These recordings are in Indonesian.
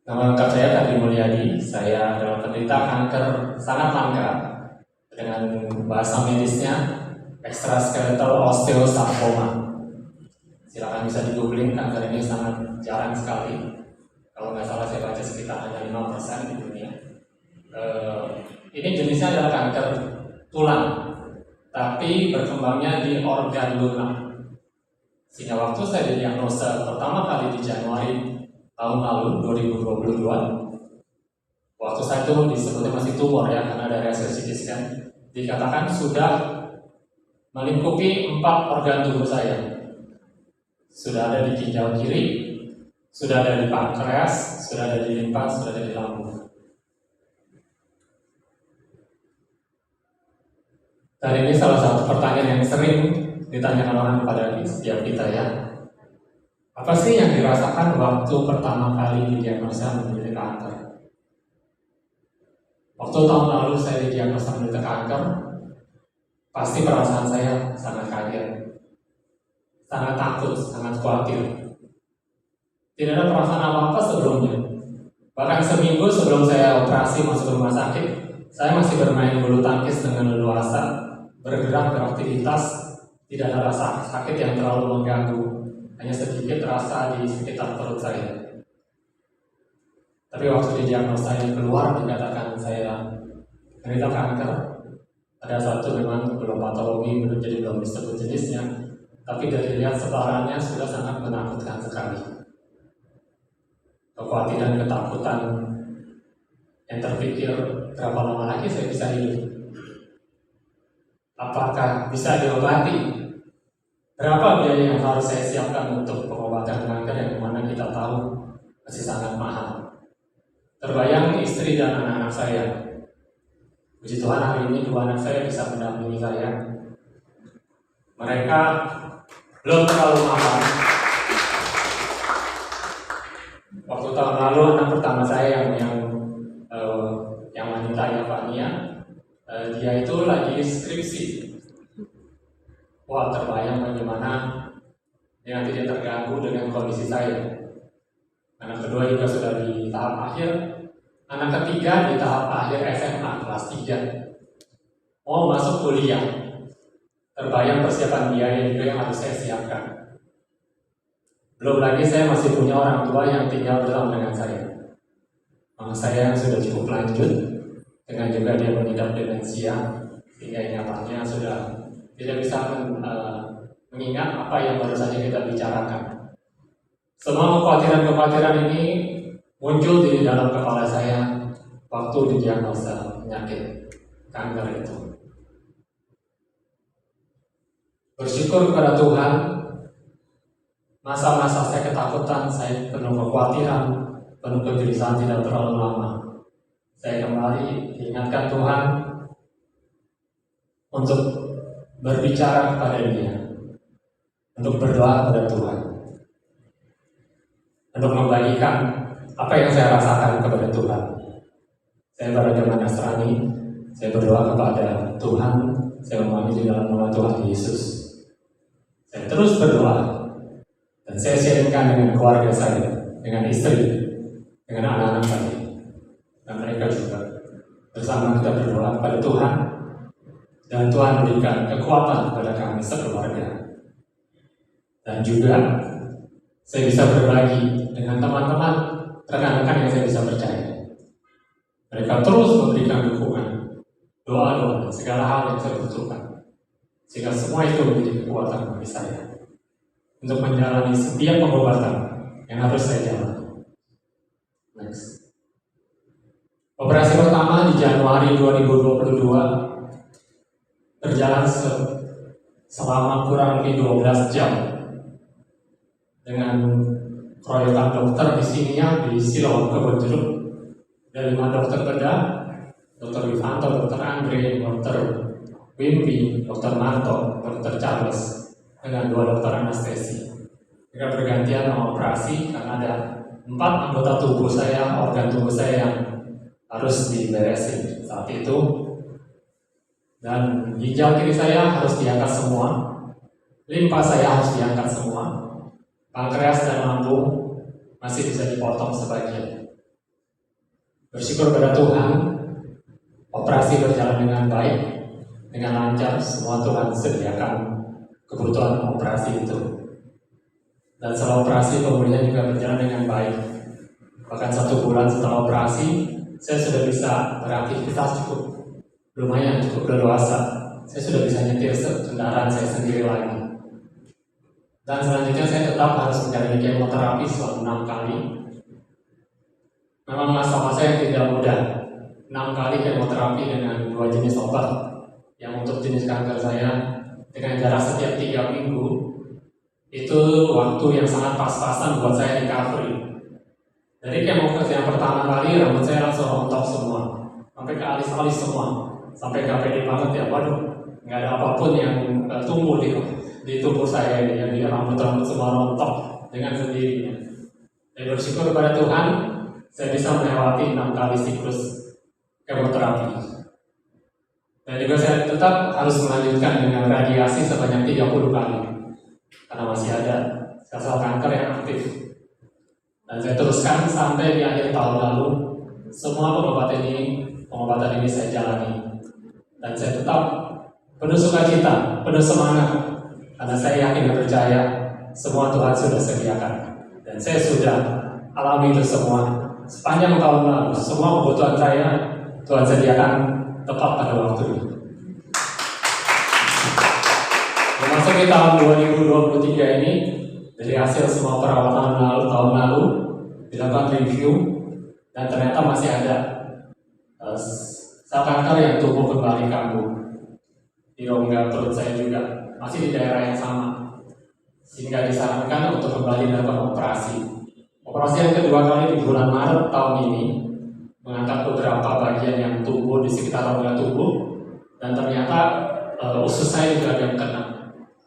Nama lengkap saya Kardi Mulyadi. Saya adalah penderita kanker sangat langka dengan bahasa medisnya extraskeletal osteosarcoma. Silakan bisa di googling, kanker ini sangat jarang sekali. Kalau nggak salah saya baca sekitar hanya 5% di dunia. Ini jenisnya adalah kanker tulang, tapi berkembangnya di organ lunak. Sehingga waktu saya didiagnosa pertama kali di Januari tahun lalu 2022, waktu saya itu disebutnya masih tumor ya, karena dari hasil CT scan dikatakan sudah melingkupi 4 organ tubuh saya. Sudah ada di ginjal kiri, sudah ada di pankreas, sudah ada di limpa, sudah ada di lambung. Dan ini salah satu pertanyaan yang sering ditanyakan orang kepada setiap kita ya. Apa sih yang dirasakan waktu pertama kali didiagnosa menderita kanker? Waktu tahun lalu saya didiagnosa menderita kanker, pasti perasaan saya sangat kaget, sangat takut, sangat khawatir. Tidak ada perasaan apa-apa sebelumnya. Bahkan seminggu sebelum saya operasi masuk rumah sakit, saya masih bermain bulu tangkis dengan leluasa, bergerak, beraktivitas, tidak ada rasa sakit yang terlalu mengganggu, hanya sedikit rasa di sekitar perut saya. Tapi waktu didiagnosa yang keluar dikatakan saya menderita kanker. Ada satu memang belum patologi, jadi belum disebut jenisnya, tapi dari lihat sebarannya sudah sangat menakutkan sekali. Kekhawatiran, ketakutan yang terpikir berapa lama lagi saya bisa hidup, apakah bisa diobati, berapa biaya yang harus saya siapkan untuk pengobatan kanker yang mana kita tahu masih sangat mahal. Terbayang istri dan anak-anak saya. Puji Tuhan hari ini 2 anak saya bisa mendampingi saya. Mereka belum terlalu mahal. Waktu tahun lalu anak pertama saya yang wanita ya Fania, dia itu lagi skripsi. Wah, terbayang bagaimana nanti dia terganggu dengan kondisi saya. Anak kedua juga sudah di tahap akhir, anak ketiga di tahap akhir SMA kelas 3, mau masuk kuliah. Terbayang persiapan biaya juga yang harus saya siapkan. Belum lagi saya masih punya orang tua yang tinggal bersama dengan saya. Mama saya yang sudah cukup lanjut, dengan juga dia mengidap demensia, sehingga ingatannya sudah tidak bisa mengingat apa yang baru saja kita bicarakan. Semua kekhawatiran-kekhawatiran ini muncul di dalam kepala saya waktu didiagnosa penyakit kanker itu. Bersyukur kepada Tuhan, masa-masa saya ketakutan, saya penuh kekhawatiran, penuh kegelisahan tidak terlalu lama. Saya kembali diingatkan Tuhan untuk berbicara kepada Dia, untuk berdoa kepada Tuhan, untuk membagikan apa yang saya rasakan kepada Tuhan. Saya beragama Nasrani, saya berdoa kepada Tuhan, saya memohon di dalam nama Tuhan Yesus. Saya terus berdoa, dan saya sharingkan dengan keluarga saya, dengan istri, dengan anak-anak saya, dan mereka juga. Bersama kita berdoa kepada Tuhan, dan Tuhan berikan kekuatan kepada kami sekeluarga. Dan juga saya bisa berbagi dengan teman-teman, rekan-rekan yang saya bisa percaya. Mereka terus memberikan dukungan, doa-doa, dan segala hal yang saya butuhkan. Sehingga semua itu menjadi kekuatan bagi saya untuk menjalani setiap pengobatan yang harus saya jalani. Next. Operasi pertama di Januari 2022 berjalan selama kurang lebih 12 jam dengan keroyokan dokter di sini ya, di Siloam Kebon Jeruk. Ada 5 dokter bedah, Dr. Wifanto, Dr. Andre, Dr. Wimpi, Dr. Manto, Dr. Charles, dengan 2 dokter anestesi. Mereka bergantian mengoperasi karena ada 4 anggota tubuh saya, organ tubuh saya yang harus diberesin saat itu. Dan ginjal kiri saya harus diangkat semua, limpa saya harus diangkat semua, pankreas dan lambung masih bisa dipotong sebagian. Bersyukur pada Tuhan, operasi berjalan dengan baik, dengan lancar. Semua Tuhan sediakan kebutuhan operasi itu. Dan setelah operasi pemulihan juga berjalan dengan baik. Bahkan 1 bulan setelah operasi, saya sudah bisa beraktivitas cukup lumayan, cukup leluasa. Saya sudah bisa nyetir kendaraan saya sendiri lagi. Dan selanjutnya saya tetap harus menjalani kemoterapi selama 6 kali. Memang masa-masa yang tidak mudah. 6 kali kemoterapi dengan 2 jenis obat. Yang untuk jenis kanker saya dengan jarak setiap 3 minggu. Itu waktu yang sangat pas-pasan buat saya recovery. Dari kemoterapi yang pertama kali, rambut saya langsung rontok semua, sampai ke alis-alis semua, sampai gak pede banget ya. Waduh, nggak ada apapun yang tumbuh di tubuh saya ini, yang di rambut-rambut semua rontok dengan sendirinya. Saya bersyukur kepada Tuhan, saya bisa melewati 6 kali siklus kemoterapi. Dan juga saya tetap harus melanjutkan dengan radiasi sebanyak 30 kali. Karena masih ada sel-sel kanker yang aktif. Dan saya teruskan sampai di akhir tahun lalu. Semua pengobatan ini saya jalani. Dan saya tetap penuh sukacita, penuh semangat. Karena saya yakin dan percaya semua Tuhan sudah sediakan. Dan saya sudah alami itu semua. Sepanjang tahun lalu, semua kebutuhan saya Tuhan sediakan tepat pada waktunya. Memasuki tahun 2023 ini, dari hasil semua perawatan tahun lalu dilakukan review, dan ternyata masih ada sel kanker yang tumbuh kembali kambuh di rongga perut saya juga, masih di daerah yang sama, sehingga disarankan untuk kembali dilakukan operasi. Operasi yang kedua kali di bulan Maret tahun ini mengangkat beberapa bagian yang tumbuh di sekitar rongga tubuh, dan ternyata usus saya juga ada yang kena.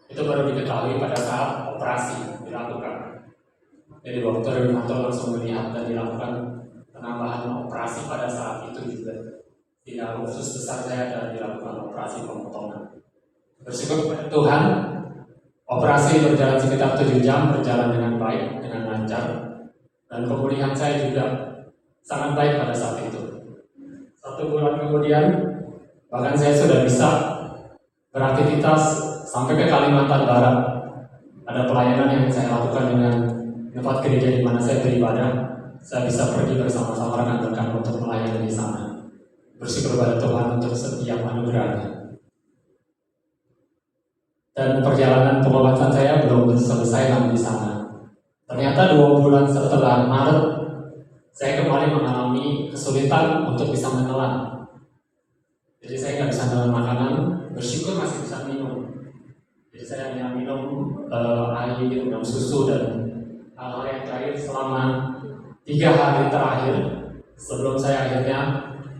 Itu baru diketahui pada saat operasi dilakukan. Jadi dokter langsung melihat dan dilakukan penambahan operasi pada saat itu juga. Tidak usus besar saya dan dilakukan operasi pemotongan. Bersyukur kepada Tuhan, operasi berjalan sekitar 7 jam, berjalan dengan baik, dengan lancar, dan pemulihan saya juga sangat baik pada saat itu. 1 bulan kemudian, bahkan saya sudah bisa beraktivitas sampai ke Kalimantan Barat. Ada pelayanan yang saya lakukan dengan tempat gereja di mana saya beribadah. Saya bisa pergi bersama-sama rekan-rekan untuk melayani di sana. Bersyukur kepada Tuhan untuk setiap anugerahnya. Dan perjalanan pengobatan saya belum selesai di sana. Ternyata 2 bulan setelah Maret, saya kembali mengalami kesulitan untuk bisa menelan. Jadi saya nggak bisa menelan makanan. Bersyukur masih bisa minum. Jadi saya hanya minum air, minum susu dan hal-hal yang terakhir selama 3 hari terakhir sebelum saya akhirnya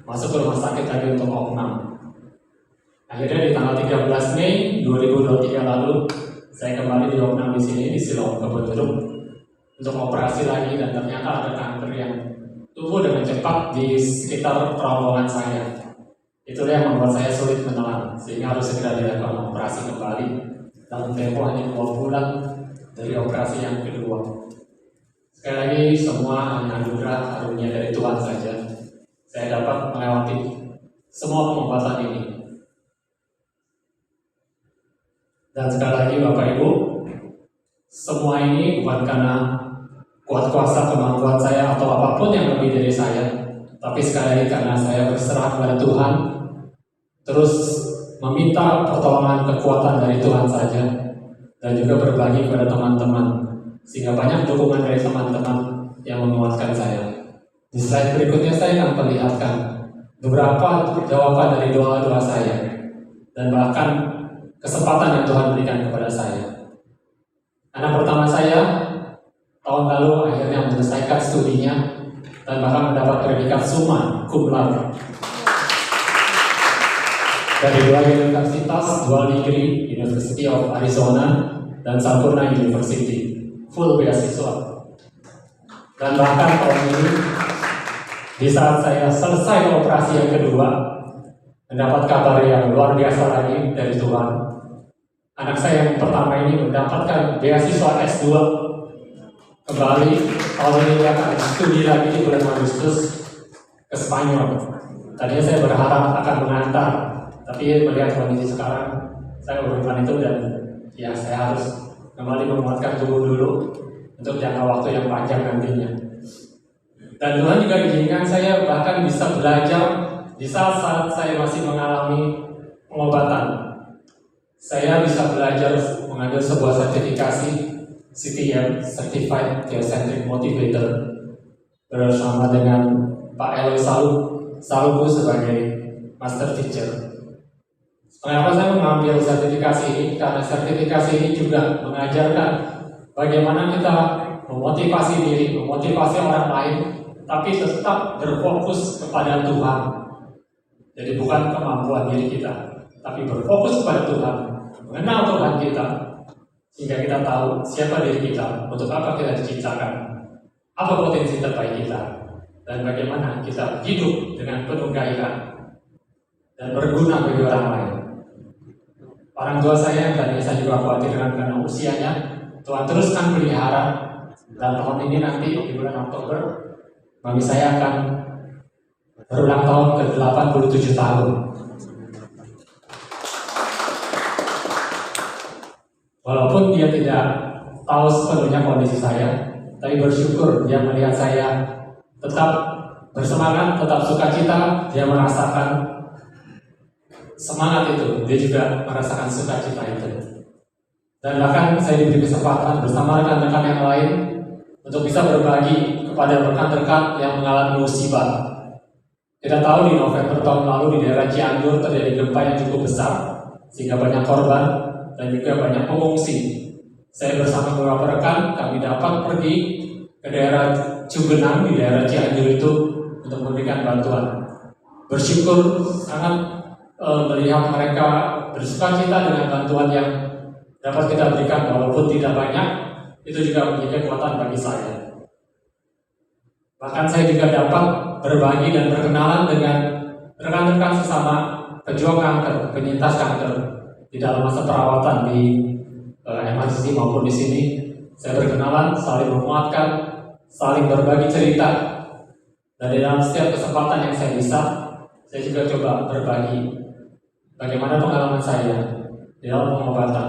masuk ke rumah sakit lagi untuk opnam. Akhirnya di tanggal 13 Mei 2023 lalu saya kembali di opnam di sini di Siloam Kebonjeruk untuk operasi lagi, dan ternyata ada kanker yang tumbuh dengan cepat di sekitar terowongan saya. Itulah yang membuat saya sulit menelan, sehingga harus segera dilakukan operasi kembali dalam tempo hanya 2 bulan dari operasi yang kedua. Sekali lagi, semua hanya anugerah karunia dari Tuhan saja. Saya dapat melewati semua pengobatan ini. Dan sekali lagi Bapak Ibu, semua ini bukan karena kuat kuasa kemampuan saya atau apapun yang lebih dari saya, tapi sekali lagi karena saya berserah kepada Tuhan, terus meminta pertolongan kekuatan dari Tuhan saja, dan juga berbagi kepada teman-teman, sehingga banyak dukungan dari teman-teman yang menguatkan saya. Di slide berikutnya saya akan perlihatkan beberapa jawaban dari doa-doa saya, dan bahkan kesempatan yang Tuhan berikan kepada saya. Anak pertama saya tahun lalu akhirnya menyelesaikan studinya dan bahkan mendapat predikat summa cum laude dari 2 universitas, 2 degree, University of Arizona dan Sampurna University, full beasiswa. Dan bahkan tahun ini, di saat saya selesai operasi yang kedua, mendapat kabar yang luar biasa lagi dari Tuhan. Anak saya yang pertama ini mendapatkan beasiswa S2 kembali. Tahun ini dia akan studi lagi di bulan Agustus ke ke Spanyol. Tadinya saya berharap akan mengantar, tapi melihat kondisi sekarang, saya melakukan itu dan ya saya harus kembali menguatkan tubuh dulu untuk jangka waktu yang panjang nantinya. Dan Tuhan juga izinkan saya bahkan bisa belajar di saat-saat saya masih mengalami pengobatan. Saya bisa belajar mengambil sebuah sertifikasi CTM, Certified Theocentric Motivator, bersama dengan Pak Eloy Salubu sebagai Master Teacher. Mengapa saya mengambil sertifikasi ini? Karena sertifikasi ini juga mengajarkan bagaimana kita memotivasi diri, memotivasi orang lain, tapi tetap berfokus kepada Tuhan. Jadi bukan kemampuan diri kita, tapi berfokus kepada Tuhan, mengenal Tuhan kita, sehingga kita tahu siapa diri kita, untuk apa kita diciptakan, apa potensi terbaik kita, dan bagaimana kita hidup dengan penuh gairah dan berguna bagi orang lain. Orang tua saya yang tadinya saya juga khawatirkan karena usianya, Tuhan teruskan pelihara, dan tahun ini nanti di bulan Oktober, mami saya akan berulang tahun ke 87 tahun. Walaupun dia tidak tahu sepenuhnya kondisi saya, tapi bersyukur dia melihat saya tetap bersemangat, tetap sukacita, dia merasakan semangat itu, dia juga merasakan sukacita itu. Dan bahkan saya diberi kesempatan bersama rekan-rekan yang lain untuk bisa berbagi kepada rekan-rekan yang mengalami musibah. Kita tahu di November tahun lalu di daerah Cianjur terjadi gempa yang cukup besar, sehingga banyak korban dan juga banyak pengungsi. Saya bersama beberapa rekan, kami dapat pergi ke daerah Cugenang di daerah Cianjur itu untuk memberikan bantuan. Bersyukur sangat melihat mereka bersukacita dengan bantuan yang dapat kita berikan, walaupun tidak banyak, itu juga menjadi kekuatan bagi saya. Bahkan saya juga dapat berbagi dan berkenalan dengan rekan-rekan sesama pejuang kanker, penyintas kanker di dalam masa perawatan di MRCC maupun di sini. Saya berkenalan, saling menguatkan, saling berbagi cerita, dan di dalam setiap kesempatan yang saya bisa, saya juga coba berbagi bagaimana pengalaman saya di dalam pengobatan,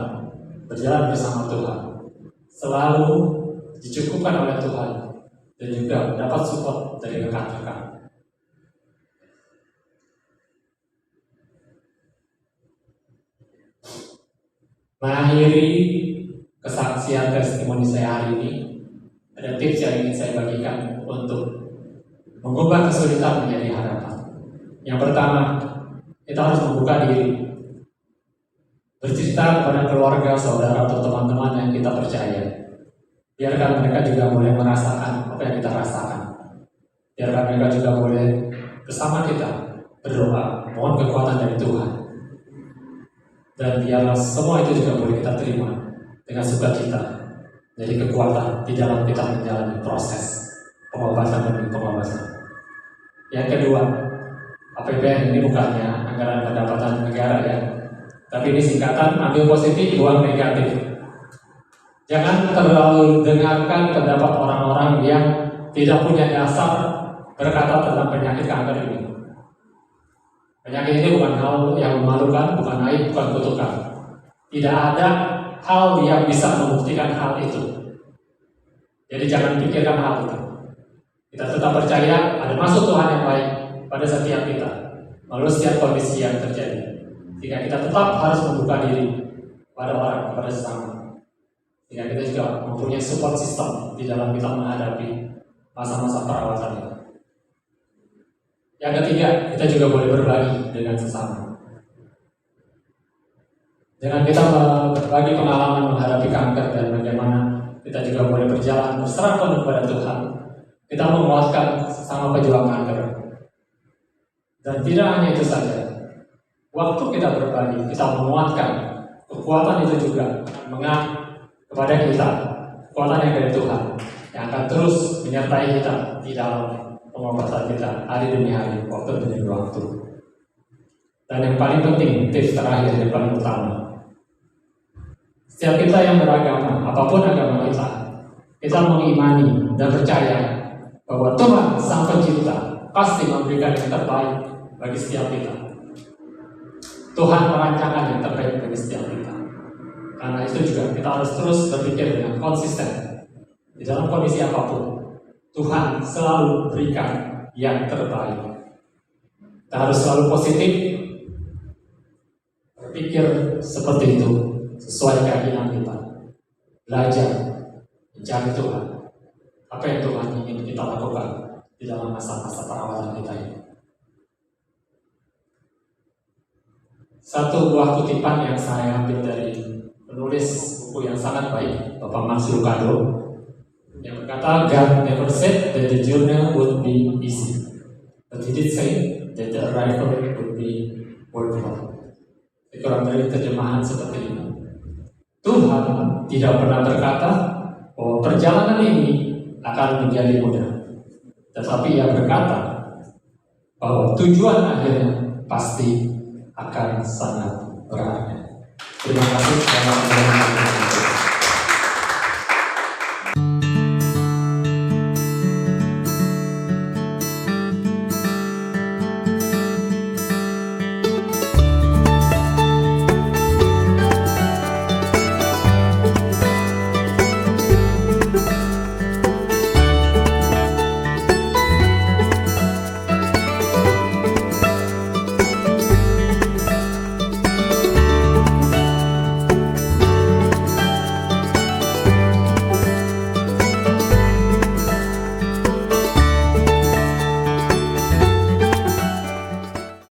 berjalan bersama Tuhan, selalu dicukupkan oleh Tuhan, dan juga dapat support dari rekan-rekan. Mengakhiri kesaksian testimoni saya hari ini, ada tips yang ingin saya bagikan untuk mengubah kesulitan menjadi harapan. Yang pertama, kita harus membuka diri, bercerita kepada keluarga, saudara, atau teman-teman yang kita percaya. Biarkan mereka juga boleh merasakan apa yang kita rasakan. Biarkan mereka juga boleh bersama kita berdoa, mohon kekuatan dari Tuhan. Dan biarlah semua itu juga boleh kita terima dengan sukacita, jadi kekuatan di dalam kita menjalani proses pengobatan demi pengobatan. Yang kedua, APBN ini bukannya anggaran pendapatan negara ya, tapi ini singkatan ambil positif, buang negatif. Jangan terlalu dengarkan pendapat orang-orang yang tidak punya dasar berkata tentang penyakit kanker ini. Penyakit ini bukan hal yang memalukan, bukan aib, bukan kutukan. Tidak ada hal yang bisa membuktikan hal itu. Jadi jangan pikirkan hal itu. Kita tetap percaya ada maksud Tuhan yang baik pada setiap kita, melalui setiap kondisi yang terjadi. Sehingga kita tetap harus membuka diri pada orang, kepada sesama. Sehingga kita juga mempunyai support system di dalam kita menghadapi masa-masa perawatan ini. Yang ketiga, kita juga boleh berbagi dengan sesama. Dengan kita berbagi pengalaman menghadapi kanker dan bagaimana kita juga boleh berjalan berserah penuh kepada Tuhan, kita menguatkan sesama pejuang kanker. Dan tidak hanya itu saja, waktu kita berbagi, kita menguatkan kekuatan itu juga mengalir kepada kita, kekuatan yang dari Tuhan yang akan terus menyertai kita di dalam pengobatan kita hari demi hari, waktu demi waktu. Dan yang paling penting, tips terakhir yang paling utama, setiap kita yang beragama, apapun agama kita mengimani dan percaya bahwa Tuhan Sang Pencipta pasti memberikan yang terbaik bagi setiap kita. Tuhan merancangkan yang terbaik bagi setiap kita. Karena itu juga kita harus terus berpikir dengan konsisten. Di dalam kondisi apapun, Tuhan selalu berikan yang terbaik. Kita harus selalu positif, berpikir seperti itu, sesuai keyakinan kita. Belajar, mencari Tuhan. Apa yang Tuhan ingin kita lakukan di dalam masa-masa perawatan kita ini. Satu buah kutipan yang saya ambil dari penulis buku yang sangat baik, Bapak Max Lucado, yang berkata, God never said that the journey would be easy, but He did say that the arrival would be worthwhile. Kurang dari terjemahan seperti ini. Tuhan tidak pernah berkata bahwa perjalanan ini akan menjadi mudah, tetapi Ia berkata bahwa tujuan akhirnya pasti akan sangat berharga. Terima kasih.